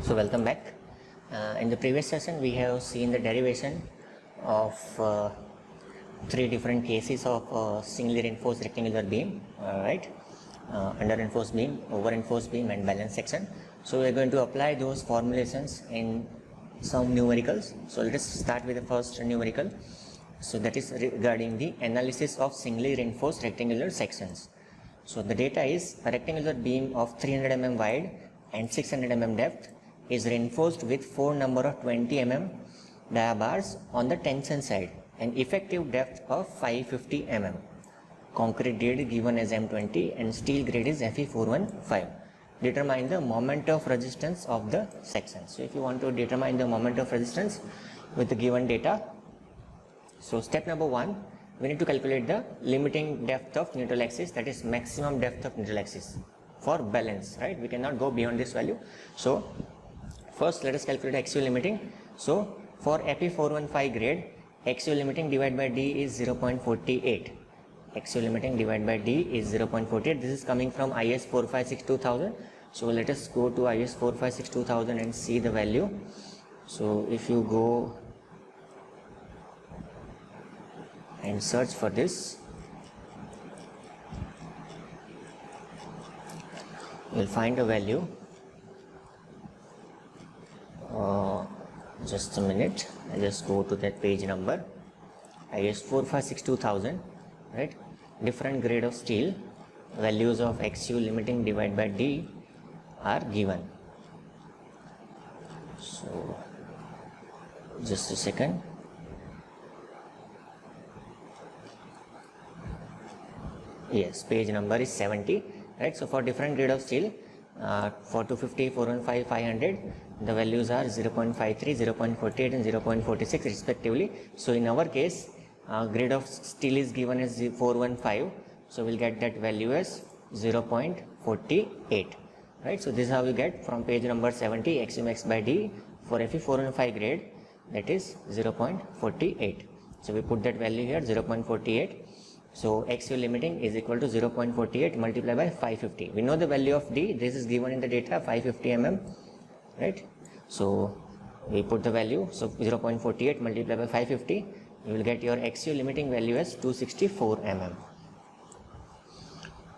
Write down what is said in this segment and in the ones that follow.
So welcome back. In the previous session we have seen the derivation of three different cases of singly reinforced rectangular beam, under reinforced beam, over reinforced beam and balance section. So we are going to apply those formulations in some numericals. So let us start with the first numerical. So that is regarding the analysis of singly reinforced rectangular sections. So the data is a rectangular beam of 300 mm wide and 600 mm depth is reinforced with 4 number of 20 mm dia bars on the tension side and effective depth of 550 mm. Concrete grade given as M20 and steel grade is Fe415. Determine the moment of resistance of the section. So if you want to determine the moment of resistance with the given data, so step number 1, we need to calculate the limiting depth of neutral axis, that is maximum depth of neutral axis for balance, right? We cannot go beyond this value. So first let us calculate axial limiting. So for Fe415 grade, axial limiting divided by D is 0.48. Axial limiting divided by D is 0.48. This is coming from IS 456-2000. So let us go to IS 456-2000 and see the value. So if you go and search for this, you will find a value. Just a minute, I just go to that page number. IS 456-2000, right? Different grade of steel, values of axial limiting divided by D are given. So just a second. Yes, page number is 70, right? So for different grade of steel, for 250, 415, 500, the values are 0.53, 0.48 and 0.46 respectively. So in our case, grade of steel is given as 415, so we'll get that value as 0.48, right? So this is how we get from page number 70 axial max by D for Fe415 grade, that is 0.48. So we put that value here, 0.48. So axial limiting is equal to 0.48 multiplied by 550. We know the value of D, this is given in the data, 550 mm, right? So we put the value, so 0.48 multiplied by 550, you will get your axial limiting value as 264 mm.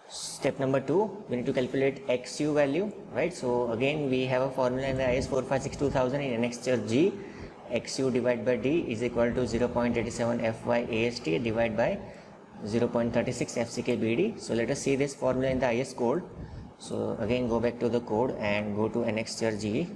Step number 2, we need to calculate XU value, right? So again we have a formula in the IS 456-2000 in annexure G. XU divided by D is equal to 0.87 Fy AST divided by 0.36 FCK BD. So let us see this formula in the IS code. So again go back to the code and go to annexure G.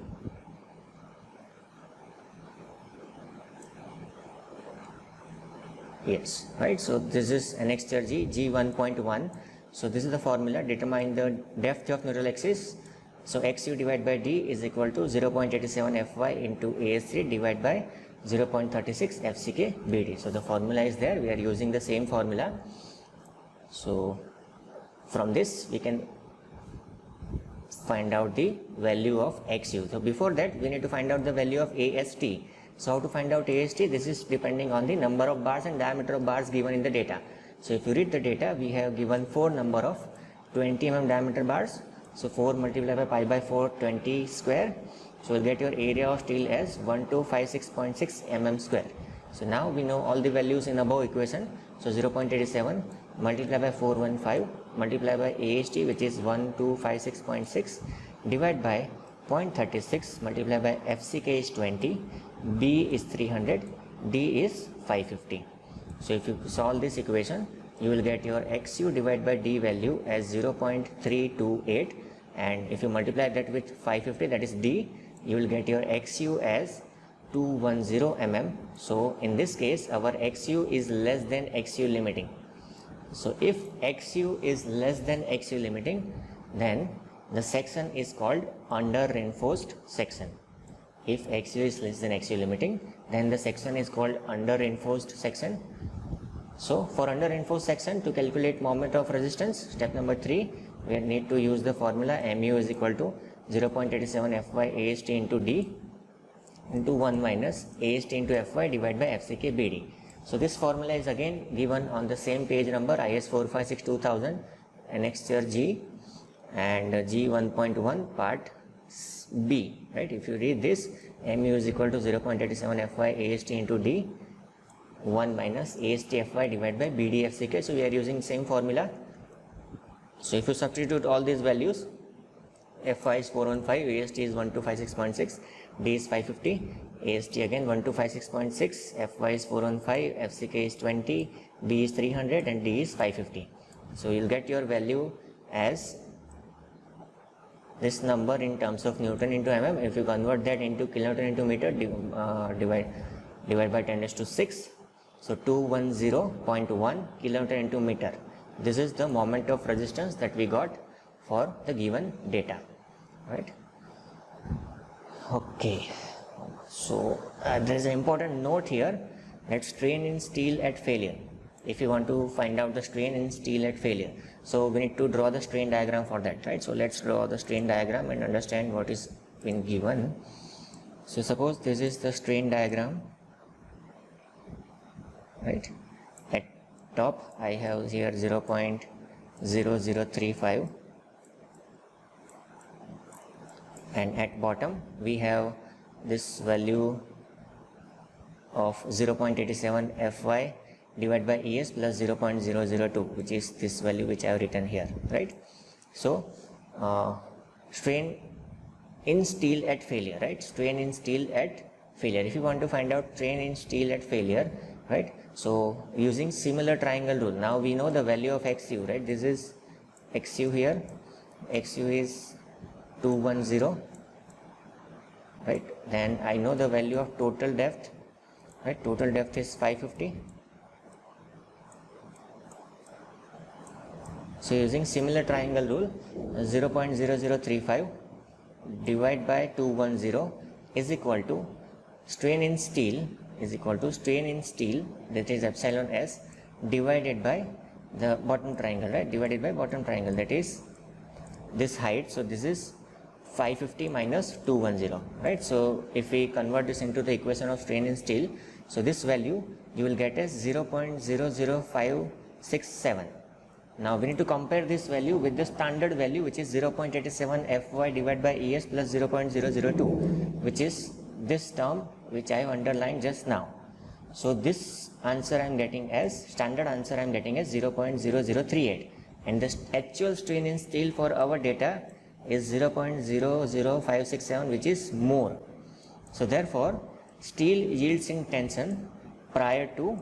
Yes, right. So this is annexure G, G1.1. So this is the formula. Determine the depth of neutral axis. So XU divided by D is equal to 0.87 Fy into AS3 divided by 0.36 FCK BD. So the formula is there. We are using the same formula. So from this we can find out the value of XU. So before that we need to find out the value of AST. So how to find out AST? This is depending on the number of bars and diameter of bars given in the data. So if you read the data, we have given 4 number of 20 mm diameter bars. So 4 multiplied by pi by 4, 20 square. So we'll get your area of steel as 1256.6 mm square. So now we know all the values in above equation. So 0.87 multiplied by 415 multiplied by AST, which is 1256.6, divided by 0.36 multiplied by FCK is 20, B is 300, D is 550. So if you solve this equation, you will get your XU divided by D value as 0.328, and if you multiply that with 550, that is D, you will get your XU as 210 mm. So in this case our XU is less than XU limiting. So if XU is less than XU limiting, then the section is called under reinforced section. If XU is less than XU limiting, then the section is called under reinforced section. So for under reinforced section, to calculate moment of resistance, step number 3, we need to use the formula mu is equal to 0.87 Fy AST into D into 1 minus AST into Fy divided by FCK BD. So this formula is again given on the same page number, IS 456-2000, annexure G and G1.1 part B, right? If you read this, mu is equal to 0.87 Fy AST into D, 1 minus AST Fy divided by BD FCK. So we are using same formula. So if you substitute all these values, Fy is 415, AST is 1256.6, D is 550, AST again 1256.6, Fy is 415, FCK is 20, B is 300 and D is 550. So you'll get your value as this number in terms of Newton into mm. If you convert that into kilonewton into meter, divide by 10 raised to 6. So 210.1 kilonewton into meter. This is the moment of resistance that we got for the given data, right? Okay, so there is an important note here, that strain in steel at failure. If you want to find out the strain in steel at failure, so we need to draw the strain diagram for that, right? So let's draw the strain diagram and understand what is been given. So suppose this is the strain diagram, right? At top I have here 0.0035 and at bottom we have this value of 0.87 Fy divided by ES plus 0.002, which is this value which I have written here, right? So strain in steel at failure, right? Strain in steel at failure. If you want to find out strain in steel at failure, right? So using similar triangle rule, now we know the value of XU, right? This is XU here, XU is 210, right? Then I know the value of total depth, right? Total depth is 550. So using similar triangle rule, 0.0035 divided by 210 is equal to strain in steel that is epsilon s divided by the bottom triangle, right? Divided by bottom triangle, that is this height. So this is 550 minus 210, right? So if we convert this into the equation of strain in steel, so this value you will get as 0.00567. Now we need to compare this value with the standard value, which is 0.87 Fy divided by ES plus 0.002, which is this term which I have underlined just now. So this answer I am getting as, standard answer I am getting as 0.0038, and the actual strain in steel for our data is 0.00567, which is more. So therefore steel yields in tension prior to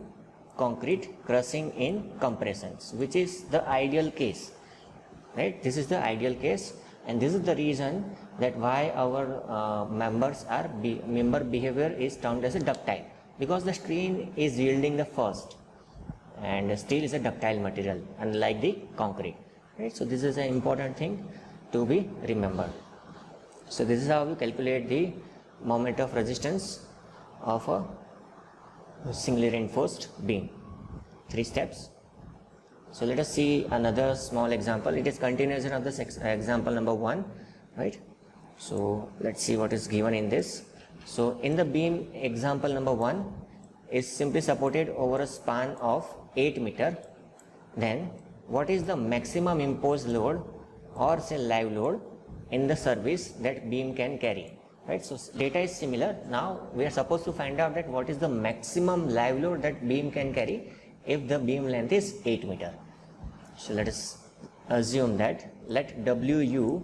concrete crushing in compressions, which is the ideal case, right? This is the ideal case, and this is the reason that why our member behavior is termed as a ductile, because the strain is yielding the first, and steel is a ductile material unlike the concrete, right? So this is an important thing to be remembered. So this is how we calculate the moment of resistance of a singly reinforced beam. 3 steps. So let us see another small example. It is continuation of this example number 1, right? So let's see what is given in this. So in the beam example number 1 is simply supported over a span of 8 meter. Then what is the maximum imposed load or say live load in the service that beam can carry? Right, so data is similar. Now we are supposed to find out that what is the maximum live load that beam can carry if the beam length is 8 meter. So let us assume that let WU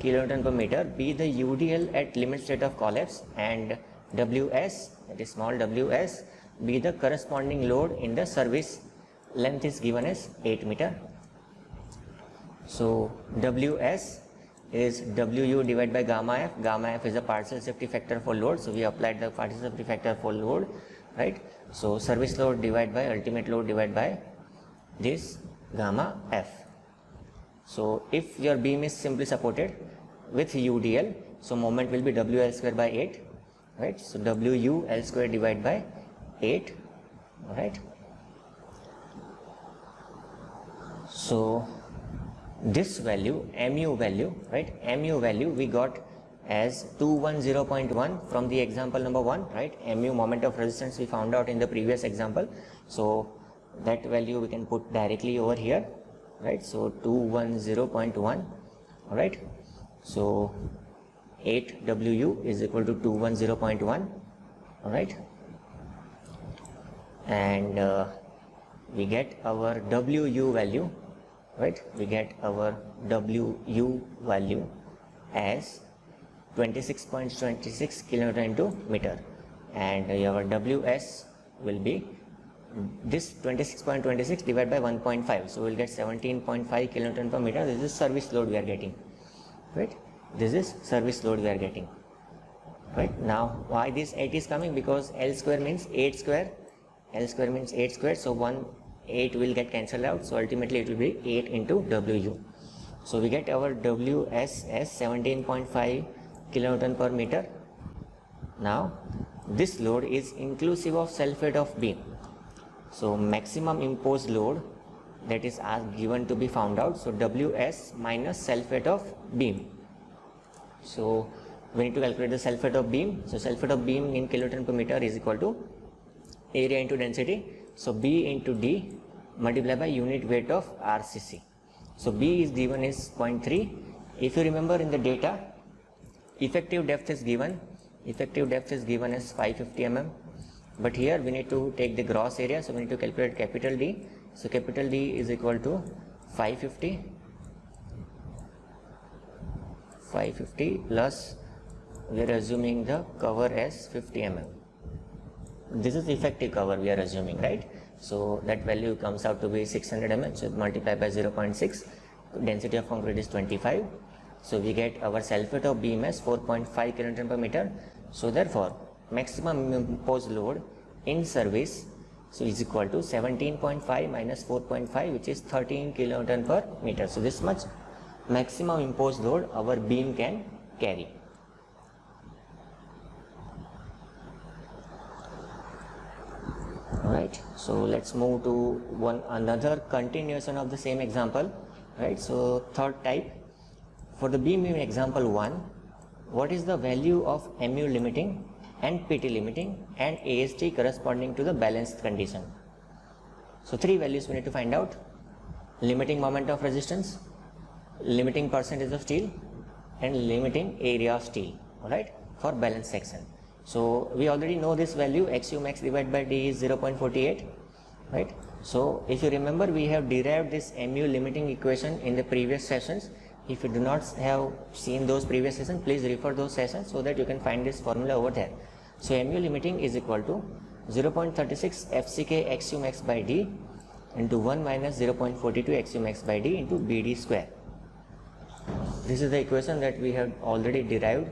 kilonewton per meter be the UDL at limit state of collapse, and WS, that is small ws, be the corresponding load in the service. Length is given as 8 meter. So WS is WU divided by gamma F. Gamma F is a partial safety factor for load, so we applied the partial safety factor for load, right? So service load divided by ultimate load divided by this gamma F. So if your beam is simply supported with UDL, so moment will be WL square by 8, right? So WU L square divided by 8, right? So this value, mu value, right? Mu value we got as 210.1 from the example number 1, right? Mu moment of resistance we found out in the previous example. So that value we can put directly over here, right? So 210.1, all right? So 8 WU is equal to 210.1. All right, and we get our WU value, right? We get our WU value as 26.26 kilonewton into meter, and our WS will be this 26.26 divided by 1.5, so we'll get 17.5 kilonewton per meter. This is service load we are getting, right? This is service load we are getting, right? Now why this 8 is coming? Because L square means 8 square, L square means 8 square, so 8 will get cancelled out, so ultimately it will be 8 into WU. So we get our WS as 17.5 kilonewton per meter. Now this load is inclusive of self-weight of beam, so maximum imposed load, that is given to be found out. So WS minus self-weight of beam. So we need to calculate the self-weight of beam. So self-weight of beam in kilonewton per meter is equal to area into density. So B into D multiplied by unit weight of RCC. So B is given is 0.3. If you remember in the data, effective depth is given. Effective depth is given as 550 mm. But here we need to take the gross area, so we need to calculate capital D. So capital D is equal to 550 plus, we are assuming the cover as 50 mm. This is effective cover we are assuming, right? So that value comes out to be 600 mm, so multiply by 0.6, density of concrete is 25. So we get our self-weight of beam as 4.5 kilonewton per meter. So therefore maximum imposed load in service, so is equal to 17.5 minus 4.5, which is 13 kilonewton per meter. So this much maximum imposed load our beam can carry. Right, so let's move to another continuation of the same example, right? So third type, for the beam in example 1, what is the value of MU limiting and PT limiting and AST corresponding to the balanced condition? So three values we need to find out: limiting moment of resistance, limiting percentage of steel, and limiting area of steel, alright, for balanced section. So we already know this value, XU max divided by D is 0.48, right? So if you remember, we have derived this MU limiting equation in the previous sessions. If you do not have seen those previous sessions, please refer those sessions so that you can find this formula over there. So MU limiting is equal to 0.36 FCK XU max by D into 1 minus 0.42 XU max by D into BD square. This is the equation that we have already derived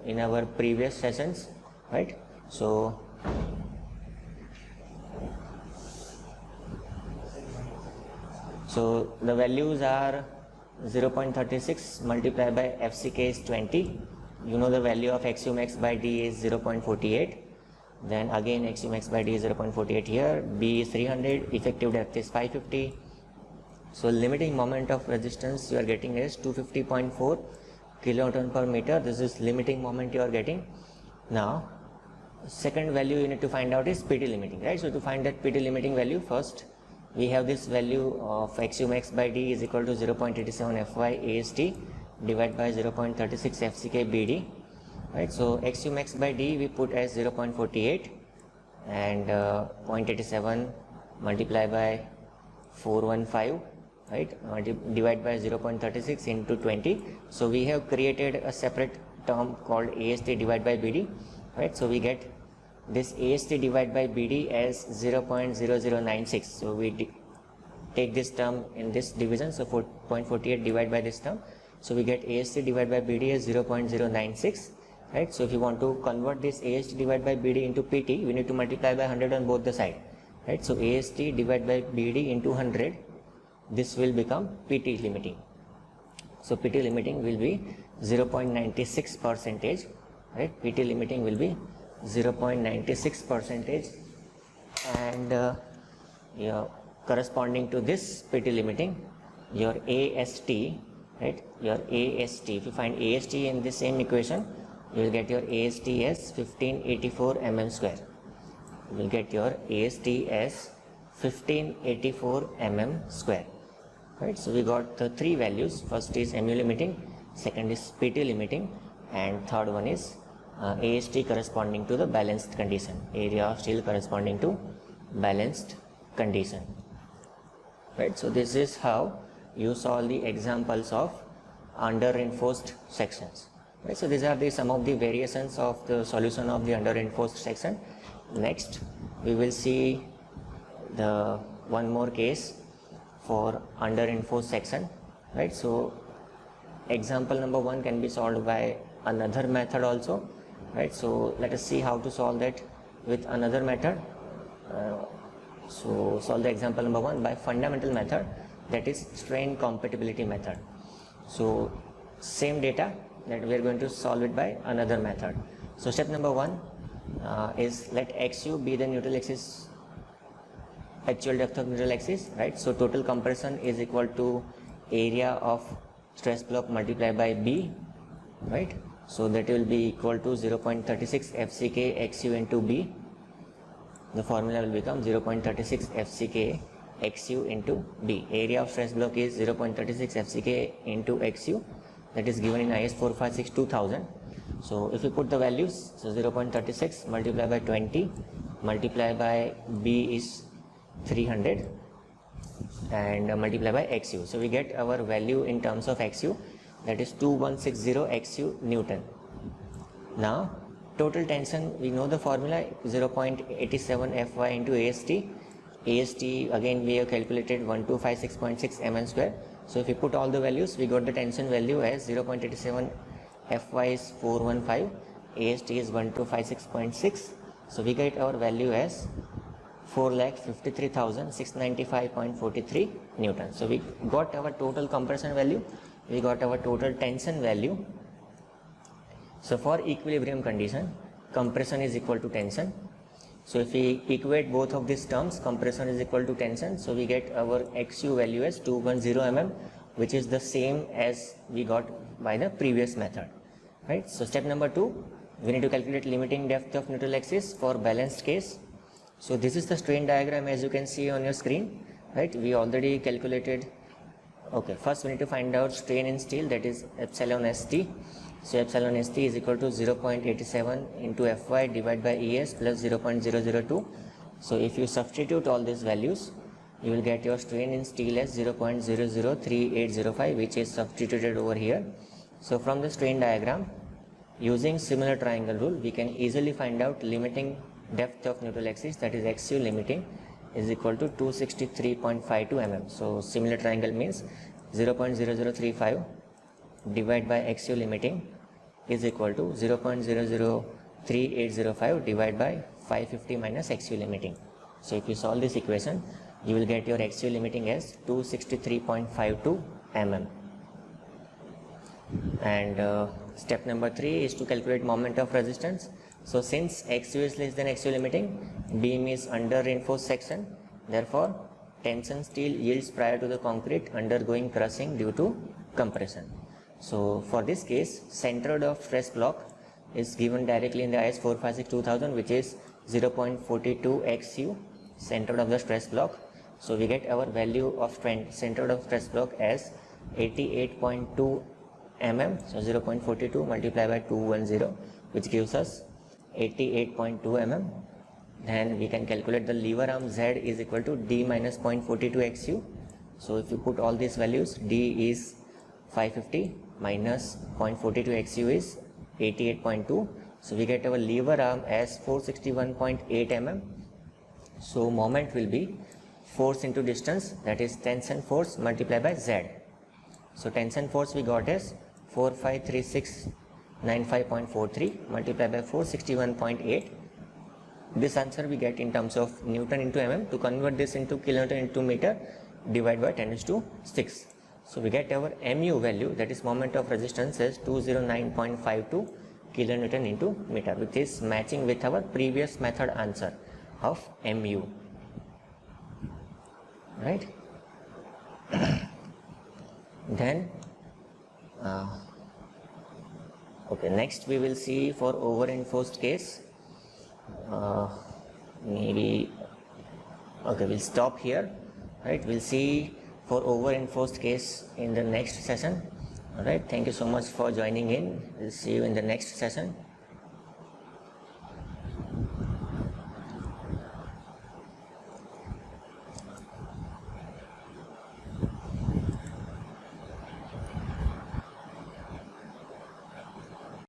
in our previous sessions, right? So the values are 0.36 multiplied by FCK is 20. You know the value of XU max by D is 0.48. Then again XU max by D is 0.48 here. B is 300. Effective depth is 550. So limiting moment of resistance you are getting is 250.4 kilonewton per meter. This is limiting moment you are getting. Now second value you need to find out is PT limiting, right? So to find that PT limiting value, first we have this value of XU max by D is equal to 0.87 Fy AST divided by 0.36 FCK BD, right? So XU max by D we put as 0.48 and 0.87 multiplied by 415, right? Divide by 0.36 into 20. So we have created a separate term called AST divided by BD, right? So we get this AST divided by BD as 0.0096. So we take this term in this division, so 4.48 divided by this term. So we get AST divided by BD as 0.096, right? So if you want to convert this AST divided by BD into PT, we need to multiply by 100 on both the side, right? So AST divided by BD into 100, this will become PT limiting. So PT limiting will be 0.96 percentage, right? PT limiting will be 0.96 percentage, and corresponding to this PT limiting, your AST, right? Your AST, if you find AST in the same equation, you will get your AST as 1584 mm square. You will get your AST as 1584 mm square, right? So we got the three values. First is MU limiting, second is PT limiting, and third one is AST corresponding to the balanced condition, area of steel corresponding to balanced condition. Right, so this is how you solve the examples of under reinforced sections. Right, so these are some of the variations of the solution of the under reinforced section. Next we will see the one more case for under reinforced section. Right, so example number 1 can be solved by another method also. Right, so let us see how to solve that with another method. So solve the example number 1 by fundamental method, that is strain compatibility method. So same data that we are going to solve it by another method. So step number 1 is let XU be the neutral axis, actual depth of neutral axis, right? So total compression is equal to area of stress block multiplied by B, right? So that will be equal to 0.36 FCK XU into B. The formula will become 0.36 FCK XU into B. Area of stress block is 0.36 FCK into XU, that is given in IS 456-2000. So if you put the values, so 0.36 multiplied by 20 multiplied by B is 300 and multiply by XU. So we get our value in terms of XU, that is 2160 XU Newton. Now total tension, we know the formula, 0.87 Fy into AST. AST again we have calculated 1256.6 mm square. So if we put all the values, we got the tension value as 0.87 Fy is 415, AST is 1256.6. So we get our value as 4,53,695.43 Newton. So we got our total compression value, we got our total tension value. So for equilibrium condition, compression is equal to tension. So if we equate both of these terms, compression is equal to tension, so we get our XU value as 210 mm, which is the same as we got by the previous method. Right. So step number 2, we need to calculate limiting depth of neutral axis for balanced case. So this is the strain diagram as you can see on your screen. Right, we already calculated. Okay, first we need to find out strain in steel, that is epsilon ST. So epsilon ST is equal to 0.87 into Fy divided by ES plus 0.002. So if you substitute all these values, you will get your strain in steel as 0.003805, which is substituted over here. So from the strain diagram, using similar triangle rule, we can easily find out limiting depth of neutral axis, that is XU limiting, is equal to 263.52 mm. So similar triangle means 0.0035 divided by XU limiting is equal to 0.003805 divided by 550 minus XU limiting. So if you solve this equation, you will get your XU limiting as 263.52 mm. And step number 3 is to calculate moment of resistance. So since XU is less than XU limiting, beam is under reinforced section, therefore tension steel yields prior to the concrete undergoing crushing due to compression. So for this case, centroid of stress block is given directly in the IS 456-2000, which is 0.42 XU centroid of the stress block. So we get our value of centroid of stress block as 88.2 mm. So 0.42 multiplied by 210, which gives us 88.2 mm. Then we can calculate the lever arm Z is equal to D minus 0.42 XU. So if you put all these values, D is 550 minus 0.42 XU is 88.2. So we get our lever arm as 461.8 mm. So moment will be force into distance, that is tension force multiplied by Z. So tension force we got as 453695.43 multiplied by 461.8. This answer we get in terms of Newton into mm. To convert this into kilonewton into meter, divide by 10⁶. So we get our mu value, that is moment of resistance, as 209.52 kilonewton into meter, which is matching with our previous method answer of mu. Right. Then okay, next we will see for over reinforced case. Maybe okay, we'll stop here. Right, we'll see for over reinforced case in the next session. All right, thank you so much for joining in. We'll see you in the next session.